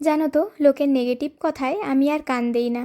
জানো তো, লোকের নেগেটিভ কথায় আমি আর কান দেই না।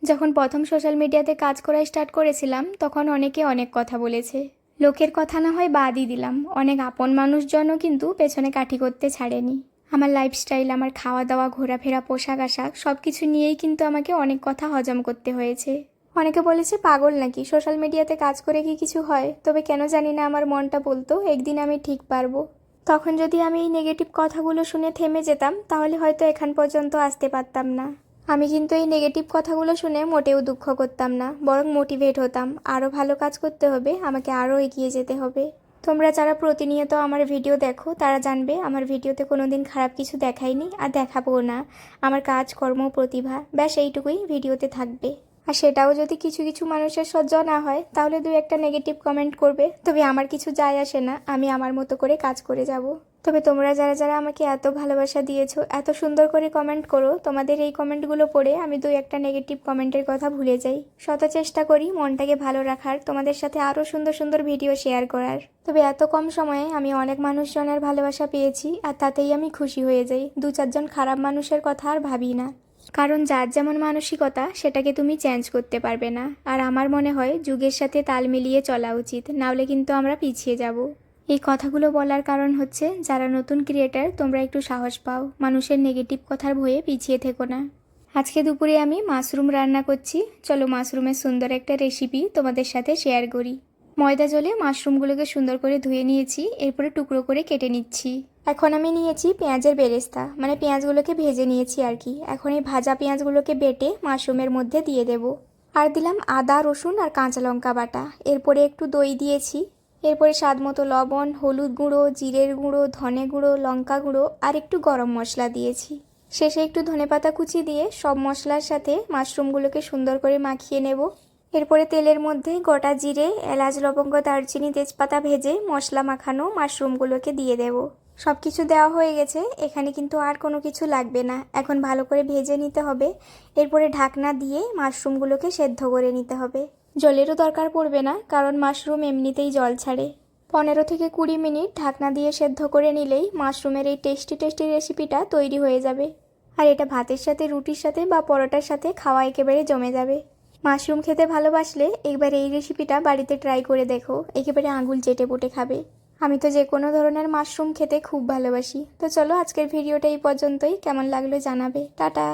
যখন প্রথম সোশ্যাল মিডিয়াতে কাজ করা স্টার্ট করেছিলাম তখন অনেকে অনেক কথা বলেছে। লোকের কথা না হয় বাদই দিলাম, অনেক আপন মানুষজনও কিন্তু পেছনে কাঠি করতে ছাড়েনি। আমার লাইফস্টাইল, আমার খাওয়া দাওয়া, ঘোরাফেরা, পোশাক আশাক সব কিছু নিয়েই কিন্তু আমাকে অনেক কথা হজম করতে হয়েছে। অনেকে বলেছে পাগল নাকি, সোশ্যাল মিডিয়াতে কাজ করে কি কিছু হয়? তবে কেন জানি না আমার মনটা বলতো একদিন আমি ঠিক পারবো। তখন যদি আমি এই নেগেটিভ কথাগুলো শুনে থেমে যেতাম তাহলে হয়তো এখান পর্যন্ত আসতে পারতাম না। আমি কিন্তু এই নেগেটিভ কথাগুলো শুনে মোটেও দুঃখ করতাম না, বরং মোটিভেট হতাম। আরও ভালো কাজ করতে হবে, আমাকে আরও এগিয়ে যেতে হবে। তোমরা যারা প্রতিনিয়ত আমার ভিডিও দেখো তারা জানবে আমার ভিডিওতে কোনো দিন খারাপ কিছু দেখাইনি, আর দেখাবও না। আমার কাজকর্ম, প্রতিভা, ব্যাস এইটুকুই ভিডিওতে থাকবে। আর সেটাও যদি কিছু কিছু মানুষের সহ্য না হয় তাহলে দুই একটা নেগেটিভ কমেন্ট করবে, তবে আমার কিছু যায় আসে না, আমি আমার মতো করে কাজ করে যাব। তবে তোমরা যারা যারা আমাকে এত ভালোবাসা দিয়েছো, এত সুন্দর করে কমেন্ট করো, তোমাদের এই কমেন্টগুলো পড়ে আমি দুই একটা নেগেটিভ কমেন্টের কথা ভুলে যাই। শত চেষ্টা করি মনটাকে ভালো রাখার, তোমাদের সাথে আরও সুন্দর সুন্দর ভিডিও শেয়ার করার। তবে এত কম সময়ে আমি অনেক মানুষজনের ভালোবাসা পেয়েছি, আর তাতেই আমি খুশি হয়ে যাই। দু চারজন খারাপ মানুষের কথা আর ভাবি না, কারণ যার যেমন মানসিকতা সেটাকে তুমি চেঞ্জ করতে পারবে না। আর আমার মনে হয় যুগের সাথে তাল মিলিয়ে চলা উচিত, নাহলে কিন্তু আমরা পিছিয়ে যাব। এই কথাগুলো বলার কারণ হচ্ছে, যারা নতুন ক্রিয়েটার তোমরা একটু সাহস পাও, মানুষের নেগেটিভ কথার ভয়ে পিছিয়ে থেকো না। আজকে দুপুরে আমি মাশরুম রান্না করছি, চলো মাশরুমের সুন্দর একটা রেসিপি তোমাদের সাথে শেয়ার করি। ময়দা জলে মাশরুমগুলোকে সুন্দর করে ধুয়ে নিয়েছি, এরপরে টুকরো করে কেটে নিচ্ছি। এখন আমি নিয়েছি পেঁয়াজের বেরেস্তা, মানে পেঁয়াজগুলোকে ভেজে নিয়েছি আর কি। এখন এই ভাজা পেঁয়াজগুলোকে বেটে মাশরুমের মধ্যে দিয়ে দেব। আর দিলাম আদা, রসুন আর কাঁচা লঙ্কা বাটা। এরপরে একটু দই দিয়েছি। এরপরে স্বাদ মতো লবণ, হলুদ গুঁড়ো, জিরের গুঁড়ো, ধনে গুঁড়ো, লঙ্কা গুঁড়ো আর একটু গরম মশলা দিয়েছি। শেষে একটু ধনেপাতা কুচি দিয়ে সব মশলার সাথে মাশরুমগুলোকে সুন্দর করে মাখিয়ে নেব। এরপরে তেলের মধ্যে গোটা জিরে, এলাচ, লবঙ্গ, দারচিনি, তেজপাতা ভেজে মশলা মাখানো মাশরুমগুলোকে দিয়ে দেব। সব কিছু দেওয়া হয়ে গেছে, এখানে কিন্তু আর কোনো কিছু লাগবে না। এখন ভালো করে ভেজে নিতে হবে। এরপরে ঢাকনা দিয়ে মাশরুমগুলোকে সেদ্ধ করে নিতে হবে। জলেরও দরকার পড়বে না, কারণ মাশরুম এমনিতেই জল ছাড়ে। 15 থেকে 20 মিনিট ঢাকনা দিয়ে সেদ্ধ করে নিলেই মাশরুমের এই টেস্টি টেস্টি রেসিপিটা তৈরি হয়ে যাবে। আর এটা ভাতের সাথে, রুটির সাথে বা পরোটার সাথে খাওয়া একেবারে জমে যাবে। মাশরুম খেতে ভালোবাসলে একবার এই রেসিপিটা বাড়িতে ট্রাই করে দেখো, একেবারে আঙুল চেটে পুটে খাবে। আমি তো যে কোনো ধরনের মাশরুম খেতে খুব ভালোবাসি। তো চলো আজকের ভিডিওটা এই পর্যন্তই, কেমন লাগলো জানাবে। টাটা।